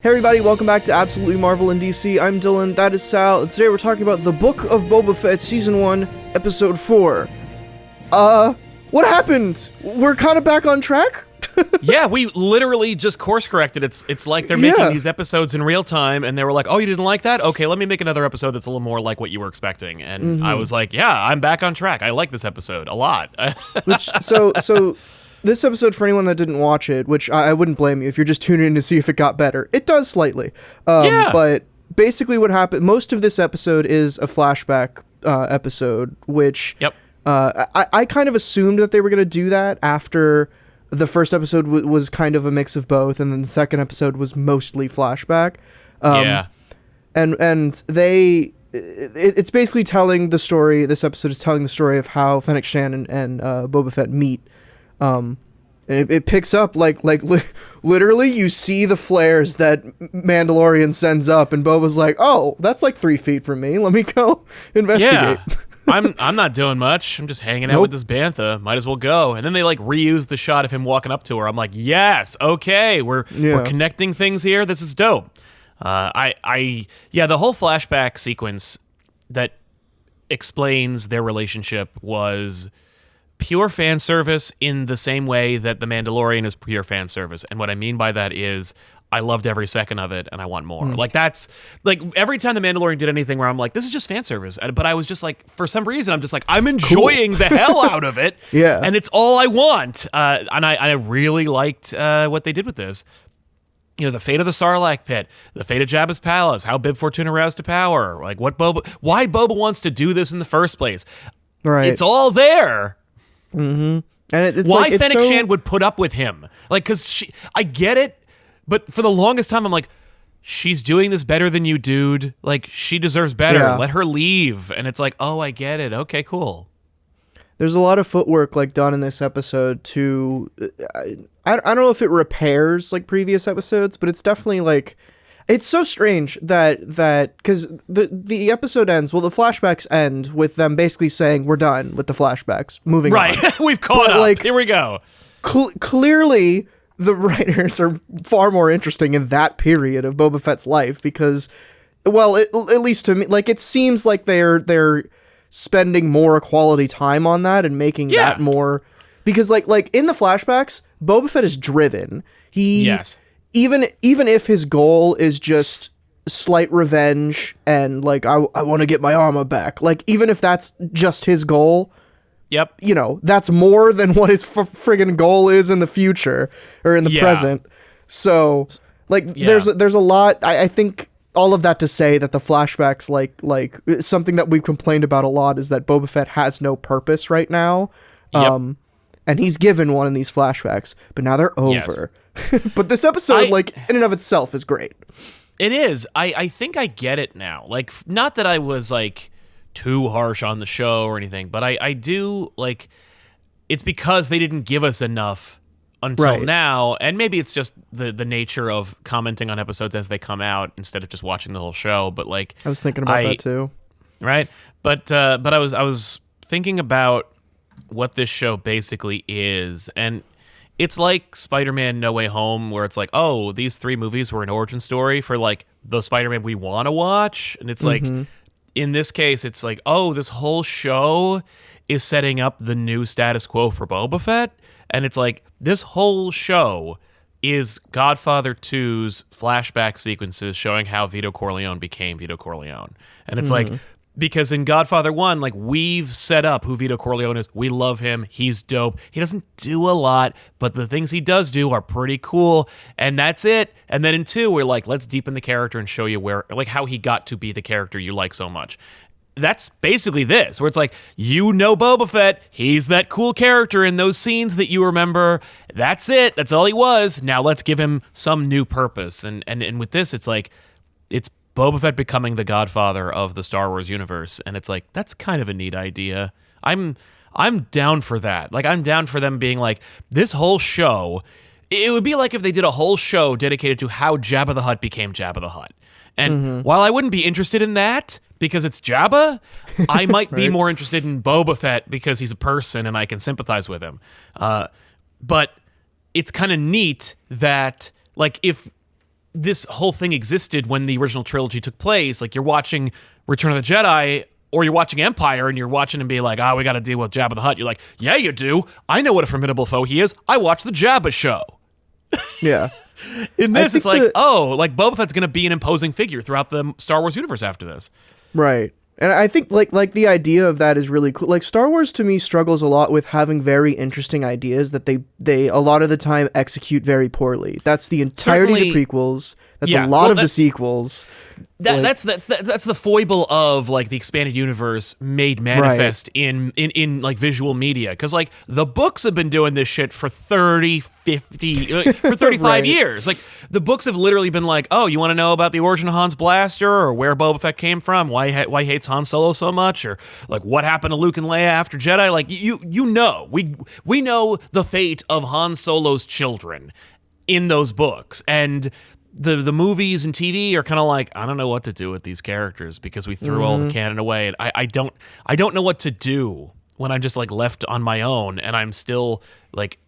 Hey everybody, welcome back to Absolutely Marvel in DC. I'm Dylan, that is Sal, and today we're talking about The Book of Boba Fett, Season 1, Episode 4. What happened? We're kind of back on track? Yeah, we literally just course corrected. It's like they're making these episodes in real time, and they were like, oh, you didn't like that? Okay, let me make another episode that's a little more like what you were expecting. And I was like, yeah, I'm back on track. I like this episode a lot. So this episode, for anyone that didn't watch it, which I wouldn't blame you if you're just tuning in to see if it got better, it does slightly. But basically what happened, most of this episode is a flashback episode, which I kind of assumed that they were going to do that after the first episode was kind of a mix of both, and then the second episode was mostly flashback. And it's basically telling the story, this episode is telling the story of how Fennec, Shan, and Boba Fett meet. And it picks up like literally you see the flares that Mandalorian sends up, and Boba's like, oh, that's like 3 feet from me. Let me go investigate. Yeah. I'm not doing much. I'm just hanging out with this bantha. Might as well go. And then they like reuse the shot of him walking up to her. I'm like, yes, okay, we're connecting things here. This is dope. The whole flashback sequence that explains their relationship was pure fan service in the same way that The Mandalorian is pure fan service. And what I mean by that is I loved every second of it and I want more. Like that's like every time The Mandalorian did anything where I'm like, this is just fan service. But I was just like, for some reason, I'm just like, I'm enjoying the hell out of it. Yeah. And it's all I want. And I really liked what they did with this. You know, the fate of the Sarlacc pit, the fate of Jabba's palace, how Bib Fortuna roused to power, like why Boba wants to do this in the first place. Right. It's all there. Mm-hmm. And it's why like, Fennec Shan would put up with him. Like, because I get it, but for the longest time, I'm like, she's doing this better than you, dude. Like, she deserves better. Yeah. Let her leave. And it's like, oh, I get it. Okay, cool. There's a lot of footwork like done in this episode to, I don't know if it repairs like previous episodes, but it's definitely like, it's so strange that because the episode ends, well, the flashbacks end with them basically saying we're done with the flashbacks, moving on. Right, we've caught up. Like, here we go. Clearly, the writers are far more interesting in that period of Boba Fett's life because, well, at least to me, like it seems like they're spending more quality time on that and making that more, because like in the flashbacks, Boba Fett is driven. Even if his goal is just slight revenge and like I want to get my armor back, like even if that's just his goal, you know, that's more than what his friggin' goal is in the future or in the present. So like there's a lot. I think all of that to say that the flashbacks like something that we've complained about a lot is that Boba Fett has no purpose right now. And he's given one in these flashbacks, but now they're over. But this episode, like, in and of itself is great. It is. I think I get it now. Like, not that I was, like, too harsh on the show or anything, but I do, like, it's because they didn't give us enough until now, and maybe it's just the nature of commenting on episodes as they come out instead of just watching the whole show, but, like... I was thinking about that, too. Right? But I was thinking about what this show basically is, and... It's like Spider-Man No Way Home, where it's like, oh, these 3 movies were an origin story for, like, the Spider-Man we want to watch. And it's like, in this case, it's like, oh, this whole show is setting up the new status quo for Boba Fett. And it's like, this whole show is Godfather 2's flashback sequences showing how Vito Corleone became Vito Corleone. And it's like... Because in Godfather 1, like, we've set up who Vito Corleone is. We love him. He's dope. He doesn't do a lot, but the things he does do are pretty cool, and that's it. And then in 2, we're like, let's deepen the character and show you how he got to be the character you like so much. That's basically this, where it's like, you know Boba Fett. He's that cool character in those scenes that you remember. That's it. That's all he was. Now let's give him some new purpose. And with this, it's like, it's Boba Fett becoming the Godfather of the Star Wars universe, and it's like, that's kind of a neat idea. I'm down for that. Like, I'm down for them being like, this whole show, it would be like if they did a whole show dedicated to how Jabba the Hutt became Jabba the Hutt. And while I wouldn't be interested in that because it's Jabba, I might be more interested in Boba Fett because he's a person and I can sympathize with him. But it's kind of neat that, like, if this whole thing existed when the original trilogy took place. Like, you're watching Return of the Jedi, or you're watching Empire, and you're watching and be like, we got to deal with Jabba the Hutt. You're like, yeah, you do. I know what a formidable foe he is. I watched the Jabba show. Yeah. In this, it's like, like Boba Fett's going to be an imposing figure throughout the Star Wars universe after this. Right. And I think like the idea of that is really cool. Like, Star Wars to me struggles a lot with having very interesting ideas that they a lot of the time execute very poorly. That's the entirety of the prequels. That's a lot of the sequels. That's the foible of like the expanded universe made manifest in like visual media, because like the books have been doing this shit for 30, 50 for 35 years. Like, the books have literally been like, oh, you want to know about the origin of Han's blaster, or where Boba Fett came from, why he hates Han Solo so much, or like what happened to Luke and Leia after Jedi. Like, you know, we know the fate of Han Solo's children in those books, and the movies and TV are kind of like, I don't know what to do with these characters because we threw all the canon away, and I don't know what to do when I'm just like left on my own, and I'm still like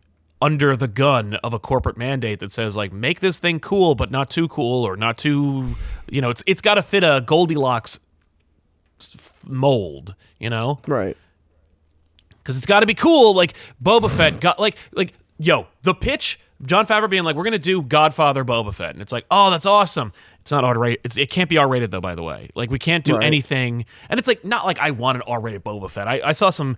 under the gun of a corporate mandate that says like, make this thing cool but not too cool, or not too, you know, it's got to fit a Goldilocks mold, you know? Right. Because it's got to be cool. Like, Boba Fett got like the pitch, Jon Favreau being like, we're going to do Godfather Boba Fett. And it's like, oh, that's awesome. It's not R-rated. It can't be R-rated, though, by the way. Like, we can't do anything. And it's like, not like I want an R-rated Boba Fett. I saw some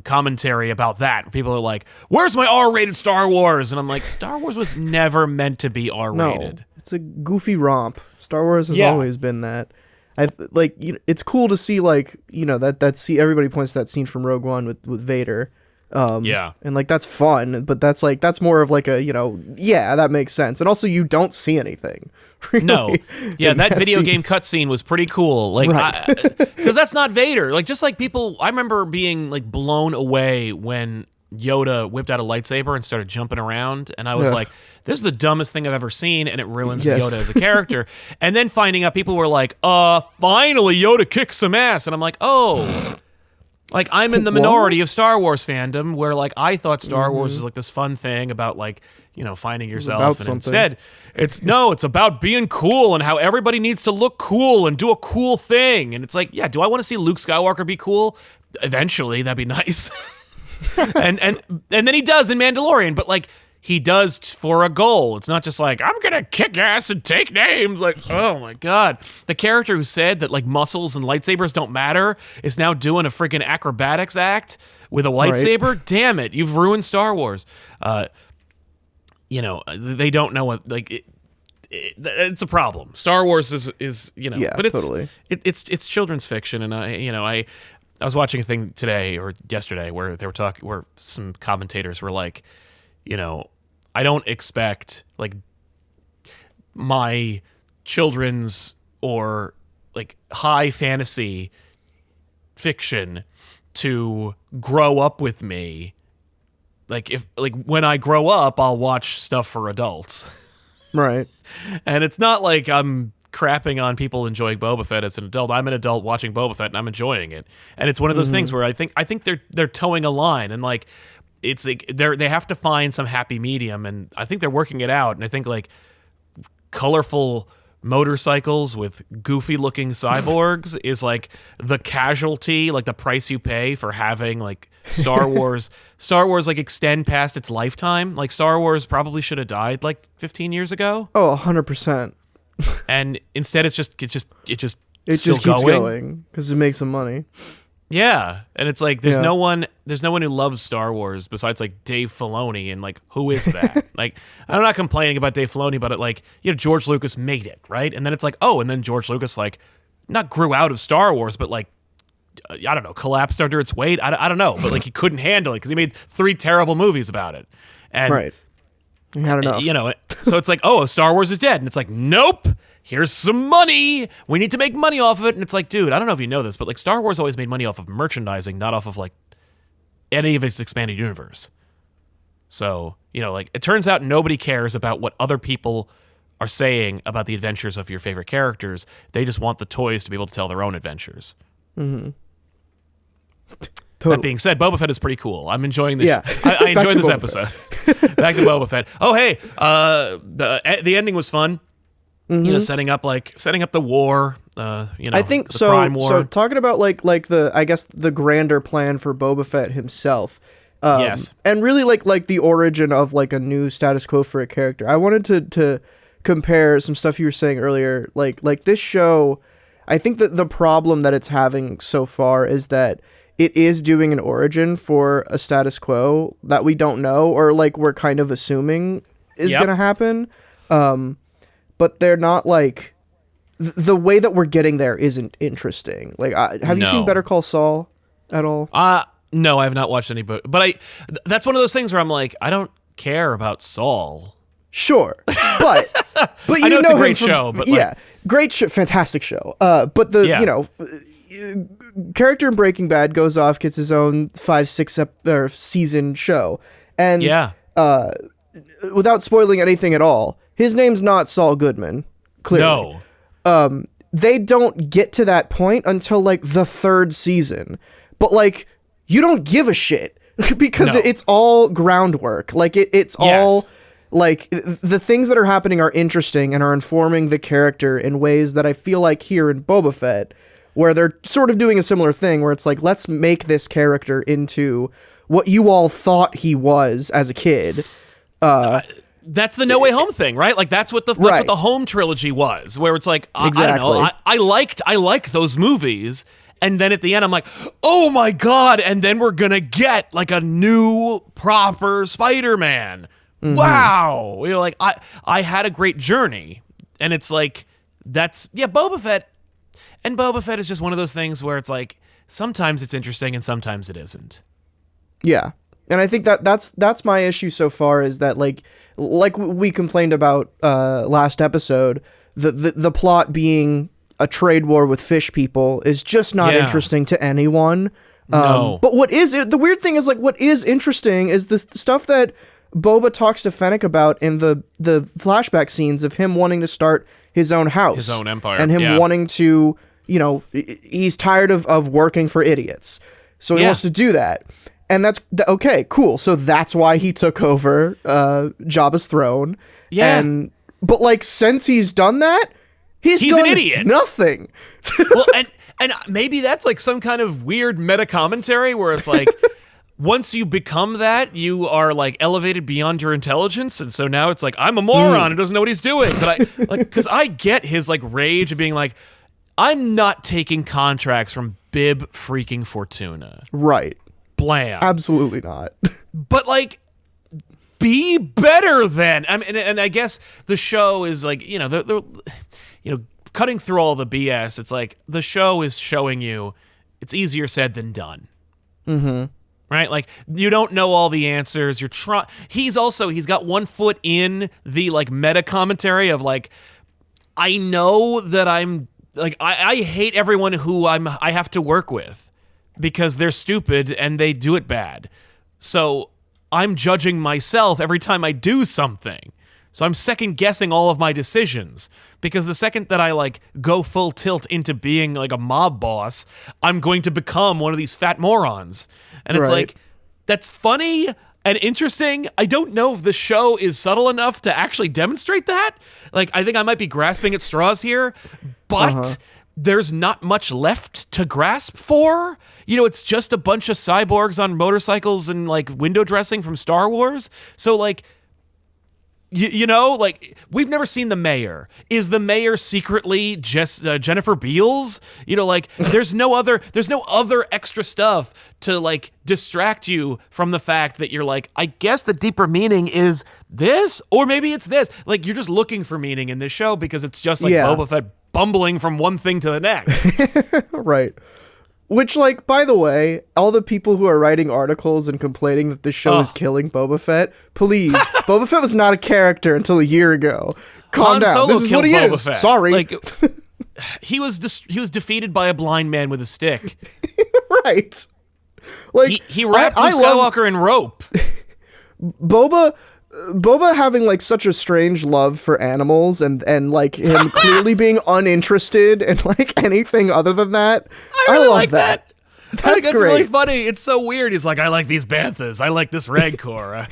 commentary about that. People are like, where's my R-rated Star Wars? And I'm like, Star Wars was never meant to be R-rated. No, it's a goofy romp. Star Wars has always been that. It's cool to see, like, you know, that see everybody points to that scene from Rogue One with Vader. And like, that's fun, but that's more of like a, you know, that makes sense. And also, you don't see anything. Really, no. Yeah, that video game cutscene was pretty cool. Like, because that's not Vader. Like, just like people, I remember being like blown away when Yoda whipped out a lightsaber and started jumping around, and I was like, this is the dumbest thing I've ever seen, and it ruins Yoda as a character. And then finding out people were like, finally Yoda kicks some ass, and I'm like, oh. Like, I'm in the minority of Star Wars fandom, where like I thought Star Wars was like this fun thing about like, you know, finding yourself, and instead it's about being cool and how everybody needs to look cool and do a cool thing. And it's like, yeah, do I want to see Luke Skywalker be cool? Eventually, that'd be nice. and then he does in Mandalorian, but like, he does for a goal. It's not just like, I'm gonna kick ass and take names. Like, oh my god, the character who said that like muscles and lightsabers don't matter is now doing a freaking acrobatics act with a lightsaber. Right. Damn it, you've ruined Star Wars. You know, they don't know what, like, it's a problem. Star Wars is you know, but it's totally. It's children's fiction, and I was watching a thing today or yesterday where they were talking, where some commentators were like, you know, I don't expect like my children's or like high fantasy fiction to grow up with me. Like, if like when I grow up, I'll watch stuff for adults. Right. And it's not like I'm crapping on people enjoying Boba Fett as an adult. I'm an adult watching Boba Fett and I'm enjoying it. And it's one of those things where I think they're towing a line, and like, it's like they have to find some happy medium, and I think they're working it out. And I think like colorful motorcycles with goofy looking cyborgs is like the casualty, like the price you pay for having like Star Wars like extend past its lifetime. Like, Star Wars probably should have died like 15 years ago. Oh, 100%. And instead it just keeps going because it makes some money. Yeah, and it's like there's no one who loves Star Wars besides like Dave Filoni, and like, who is that? Like, I'm not complaining about Dave Filoni, but like, you know, George Lucas made it, right? And then it's like, oh, and then George Lucas like not grew out of Star Wars, but like, I don't know, collapsed under its weight. I don't know, but like, he couldn't handle it because he made 3 terrible movies about it. And right. He had enough. You know, so it's like, oh, Star Wars is dead, and it's like, nope. Here's some money. We need to make money off of it. And it's like, dude, I don't know if you know this, but like, Star Wars always made money off of merchandising, not off of like any of its expanded universe. So, you know, like, it turns out nobody cares about what other people are saying about the adventures of your favorite characters. They just want the toys to be able to tell their own adventures. Mm-hmm. Totally. That being said, Boba Fett is pretty cool. I'm enjoying this. Yeah. I enjoyed this episode. Back to Boba Fett. Oh, hey, the ending was fun. You know, setting up the war. I think the so. crime war. So talking about like the I guess the grander plan for Boba Fett himself. Yes. And really like the origin of like a new status quo for a character. I wanted to compare some stuff you were saying earlier. Like this show, I think that the problem that it's having so far is that it is doing an origin for a status quo that we don't know, or like we're kind of assuming is going to happen. But they're not like the way that we're getting there isn't interesting. Like, have you seen Better Call Saul at all? No, I have not watched any book, but that's one of those things where I'm like, I don't care about Saul. Sure, but you I know it's a great him show, but great show, fantastic show. But the character in Breaking Bad goes off, gets his own 5-6 season show, and without spoiling anything at all, his name's not Saul Goodman. Clearly, no. They don't get to that point until like the 3rd season, but like you don't give a shit because it's all groundwork. Like it's all like the things that are happening are interesting and are informing the character in ways that I feel like here in Boba Fett, where they're sort of doing a similar thing where it's like, let's make this character into what you all thought he was as a kid. That's the No Way Home thing, right? Like that's what the Home trilogy was, where it's like I don't know, I liked those movies, and then at the end I'm like, oh my god, and then we're gonna get like a new proper Spider-Man. Mm-hmm. Wow, you know, like I had a great journey, and it's like Boba Fett, and Boba Fett is just one of those things where it's like sometimes it's interesting and sometimes it isn't. Yeah. And I think that's my issue so far is that like we complained about last episode, the plot being a trade war with fish people is just not interesting to anyone. No. But the weird thing is like what is interesting is the stuff that Boba talks to Fennec about in the flashback scenes of him wanting to start his own house, his own empire, and him wanting to, you know, he's tired of working for idiots, so he wants to do that. And that's okay, cool. So that's why he took over Jabba's throne. Yeah. But like since he's done that, he's done an idiot. Nothing. Well, and maybe that's like some kind of weird meta commentary where it's like once you become that, you are like elevated beyond your intelligence, and so now it's like I'm a moron who doesn't know what he's doing. But because I get his like rage of being like, I'm not taking contracts from Bib freaking Fortuna. Right. Blam. Absolutely not. But like, be better then. I mean, and I guess the show is like, you know, cutting through all the BS. It's like the show is showing you it's easier said than done. Mm-hmm. Right? Like you don't know all the answers. You're trying. He's got one foot in the like meta commentary of like, I know that I'm like I hate everyone who I have to work with, because they're stupid and they do it bad. So I'm judging myself every time I do something. So I'm second guessing all of my decisions, because the second that I like go full tilt into being like a mob boss, I'm going to become one of these fat morons. And it's like, that's funny and interesting. I don't know if the show is subtle enough to actually demonstrate that. Like, I think I might be grasping at straws here, but there's not much left to grasp for. You know, it's just a bunch of cyborgs on motorcycles and like window dressing from Star Wars. So like, you know, like we've never seen the mayor. Is the mayor secretly just Jennifer Beals? You know, like there's no other extra stuff to like distract you from the fact that you're like, I guess the deeper meaning is this, or maybe it's this. Like you're just looking for meaning in this show because it's just like Boba Fett bumbling from one thing to the next. Right. Which, like, by the way, all the people who are writing articles and complaining that this show is killing Boba Fett, please, Boba Fett was not a character until a year ago. Calm down. This is what he is. Fett. Sorry. Like, he was defeated by a blind man with a stick. Right. Like he wrapped Luke Skywalker in rope. Boba having like such a strange love for animals and like him clearly being uninterested in like anything other than that. I really love like that. I think that's really great. funny. It's so weird. He's like, I like these banthas. I like this Rancor.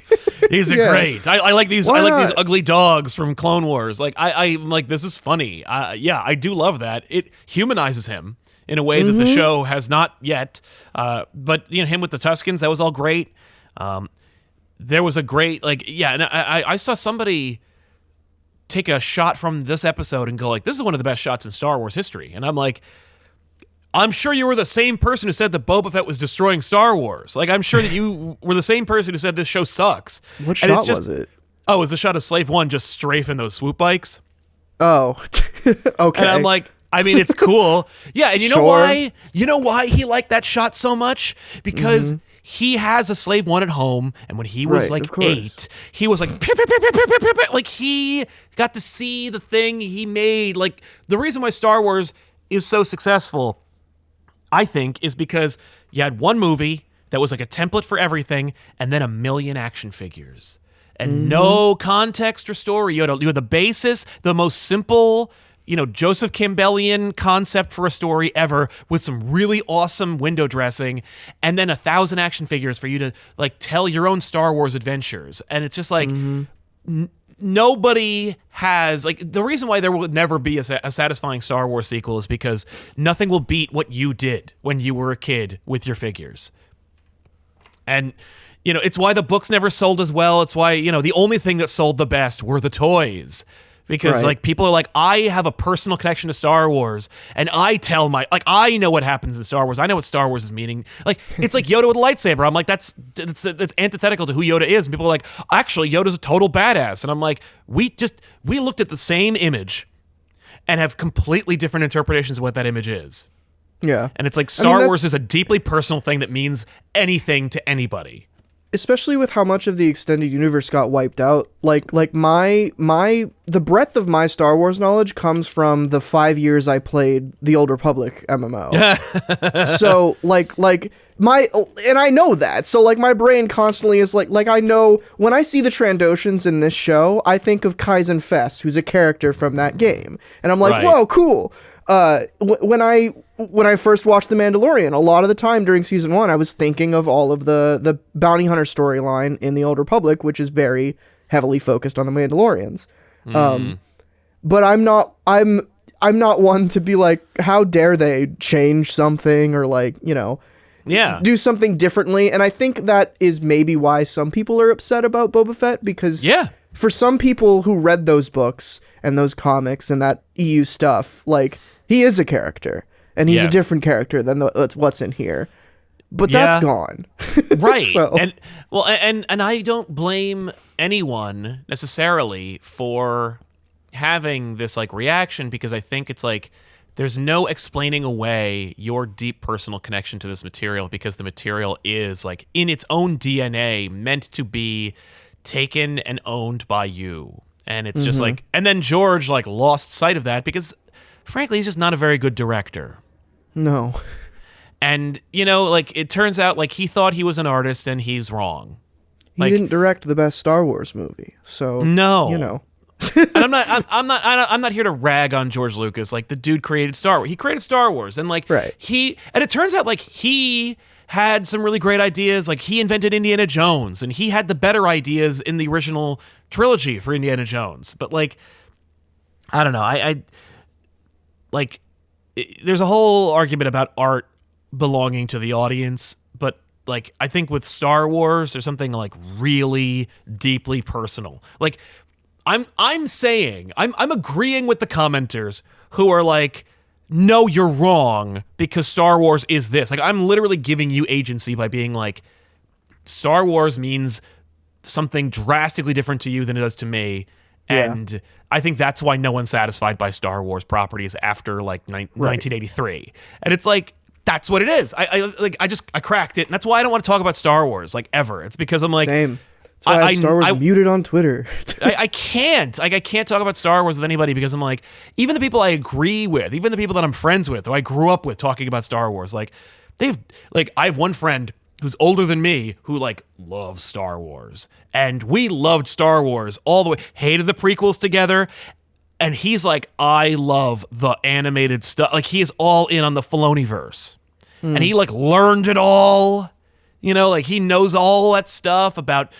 These are Yeah. great. I like these. Why I like not? these ugly dogs from Clone Wars. Like, I'm like, this is funny. Yeah, I do love that. It humanizes him in a way that the show has not yet. But him with the Tuskens, that was all great. There was a great and I saw somebody take a shot from this episode and go like, this is one of the best shots in Star Wars history. And I'm like, I'm sure you were the same person who said that Boba Fett was destroying Star Wars. Like, I'm sure that you were the same person who said this show sucks. What And shot it's just, was it? Oh, it was the shot of Slave One just strafing those swoop bikes. Oh, okay. And I'm like, I mean, it's cool. Yeah, and you know Sure. why? You know why he liked that shot so much? Because he has a Slave One at home, and when he was Right, like of course. 8, he was like, "Pip, pip, pip, pip, pip, pip, pip." Like, he got to see the thing he made. Like, the reason why Star Wars is so successful, I think, is because you had one movie that was like a template for everything, and then a million action figures. And no context or story. You had the basis, the most simple, Joseph Campbellian concept for a story ever, with some really awesome window dressing, and then 1,000 action figures for you to like tell your own Star Wars adventures. And it's just like nobody has the reason why there will never be a satisfying Star Wars sequel is because nothing will beat what you did when you were a kid with your figures. And it's why the books never sold as well. It's why, the only thing that sold the best were the toys. Because, Right. people are like, I have a personal connection to Star Wars, and I tell I know what happens in Star Wars. I know what Star Wars is meaning. Like, it's like Yoda with a lightsaber. I'm like, that's antithetical to who Yoda is. And people are like, actually, Yoda's a total badass. And I'm like, we looked at the same image and have completely different interpretations of what that image is. Yeah. And it's like I mean, Star Wars that's- is a deeply personal thing that means anything to anybody. Especially with how much of the extended universe got wiped out. The breadth of my Star Wars knowledge comes from the 5 years I played the Old Republic MMO. So and I know that. So my brain constantly is like I know when I see the Trandoshans in this show, I think of Kaizen Fest, who's a character from that game. And I'm like, Right. whoa, cool. When I first watched The Mandalorian, a lot of the time during season 1, I was thinking of all of the bounty hunter storyline in the Old Republic, which is very heavily focused on the Mandalorians. But I'm not one to be like, how dare they change something or Yeah. do something differently. And I think that is maybe why some people are upset about Boba Fett, because Yeah. for some people who read those books and those comics and that EU stuff, he is a character, and he's a Yes. different character than what's in here. But Yeah. that's gone. Right. So- And I don't blame anyone necessarily for having this reaction, because I think it's there's no explaining away your deep personal connection to this material, because the material is in its own DNA meant to be taken and owned by you. And it's just and then George lost sight of that because frankly he's just not a very good director. No. And it turns out he thought he was an artist and he's wrong. He didn't direct the best Star Wars movie. So, No. And I'm not here to rag on George Lucas. The dude created Star Wars. He created Star Wars, and Right. and it turns out he had some really great ideas. He invented Indiana Jones, and he had the better ideas in the original trilogy for Indiana Jones. But I don't know. There's a whole argument about art belonging to the audience, but I think with Star Wars, there's something really deeply personal. I'm saying I'm agreeing with the commenters who are no, you're wrong because Star Wars is this. I'm literally giving you agency by being Star Wars means something drastically different to you than it does to me. Yeah. And I think that's why no one's satisfied by Star Wars properties after 1983. And it's that's what it is. I cracked it. And that's why I don't want to talk about Star Wars ever. It's because I'm Same. That's why I have Star Wars muted on Twitter. I can't. I can't talk about Star Wars with anybody because I'm even the people I agree with, even the people that I'm friends with, who I grew up with talking about Star Wars, I have one friend who's older than me who loves Star Wars. And we loved Star Wars all the way, hated the prequels together. And he's I love the animated stuff. He is all in on the Filoniverse. and he like learned it all. You know, like he knows all that stuff about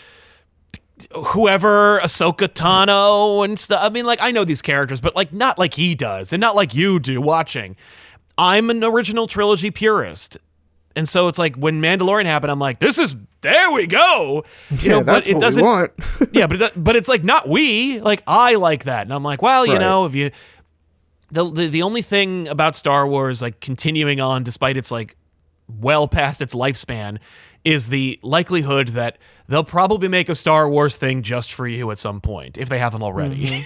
whoever, Ahsoka Tano and stuff. I mean, like I know these characters, but like not like he does, and not like you do watching. I'm an original trilogy purist. And so it's like when Mandalorian happened, I'm like, there we go. You know, that's but it what doesn't. we want. Yeah, but it's like not we. Like I like that, and I'm like, well, you Right. know, if you the only thing about Star Wars like continuing on despite its like well past its lifespan is the likelihood that they'll probably make a Star Wars thing just for you at some point if they haven't already.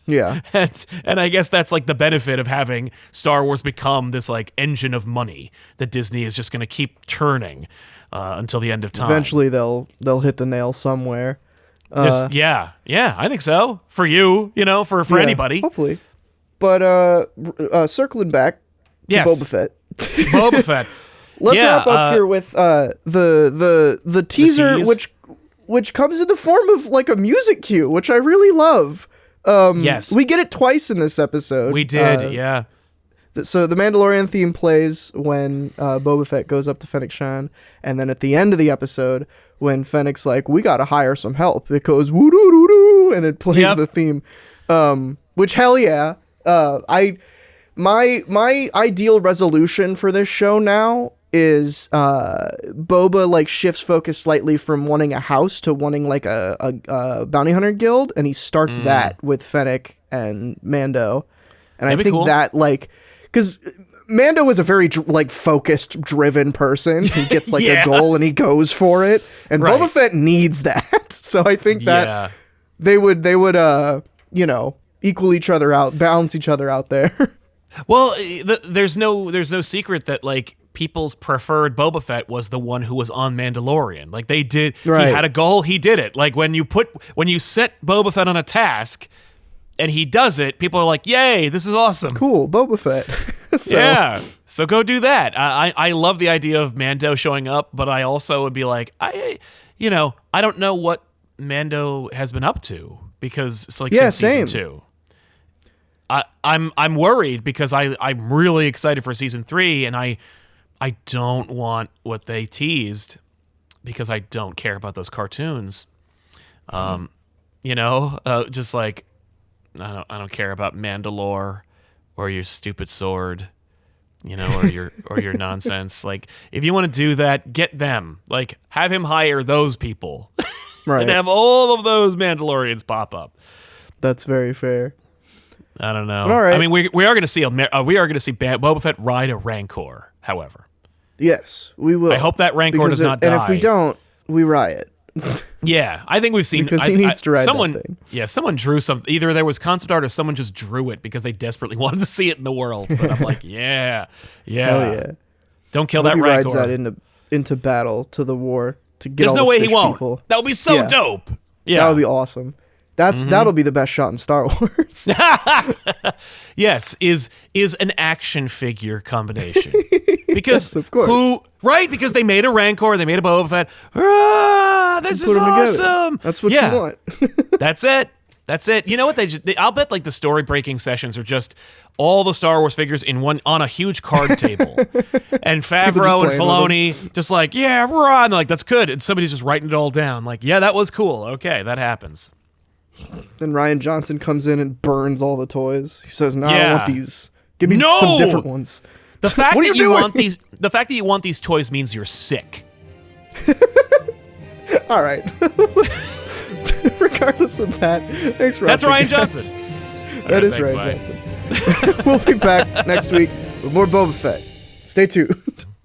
Yeah. And I guess that's like the benefit of having Star Wars become this like engine of money that Disney is just going to keep churning until the end of time. Eventually they'll hit the nail somewhere. Yeah, I think so. For you, you know, for Yeah, anybody. hopefully. But circling back to Yes. Boba Fett. Boba Fett. Let's Yeah, wrap up here with the teaser, tease. which comes in the form of like a music cue, which I really love. Yes. We get it twice in this episode. We did, yeah. So the Mandalorian theme plays when Boba Fett goes up to Fennec Shan, and then at the end of the episode, when Fennec's like, "We gotta hire some help," it goes woo doo doo doo, and it plays Yep. the theme. Which hell yeah. My ideal resolution for this show now is Boba like shifts focus slightly from wanting a house to wanting like a bounty hunter guild, and he starts that with Fennec and Mando, and That'd I be think cool. that like because Mando is a very like focused, driven person. He gets like Yeah. a goal and he goes for it, and Right. Boba Fett needs that. So I think that Yeah. they would you know, equal each other out, balance each other out there. Well, there's no secret that like people's preferred Boba Fett was the one who was on Mandalorian. Like they did, Right. he had a goal, he did it. Like when you set Boba Fett on a task, and he does it, people are like, "Yay, this is awesome!" Cool, Boba Fett. So, Yeah, so go do that. I love the idea of Mando showing up, but I also would be like, I don't know what Mando has been up to because it's like since same. season 2. I'm worried because I'm really excited for season 3, and I don't want what they teased because I don't care about those cartoons. Just like I don't care about Mandalore or your stupid sword, or your nonsense. Like if you want to do that, get them. Like have him hire those people right. and have all of those Mandalorians pop up. That's very fair. I don't know. But all right. I mean, we are going to see Boba Fett ride a Rancor. However, Yes, we will. I hope that Rancor does not die. And if we don't, we riot. Yeah, I think we've seen Because he needs to ride someone. that thing. Yeah, someone drew some. Either there was concept art or someone just drew it because they desperately wanted to see it in the world. But I'm like, yeah. Hell yeah. Don't kill Hope that he rides Rancor. that into battle, to the war, to get There's all no the way he fish won't. people. That would be so Yeah. dope. Yeah, That would be awesome. That'll be the best shot in Star Wars. Yes, is an action figure combination. Because Yes, of course. Because they made a Rancor, they made a Boba Fett. This Put is 'em together. awesome. That's what Yeah. you want. That's it. You know what I'll bet like the story breaking sessions are just all the Star Wars figures on a huge card table. And Favreau and playing with Filoni just like, yeah, rah, and they're like, that's good. And somebody's just writing it all down. Like, yeah, that was cool. Okay, that happens. Then Ryan Johnson comes in and burns all the toys. He says, "No, I Yeah. want these. Give me No! some different ones." The fact What are that you doing? the fact that you want these toys means you're sick. All right. Regardless of that, thanks for That's watching, Ryan guys. Johnson. That is Thanks, Ryan bye. Johnson. We'll be back next week with more Boba Fett. Stay tuned.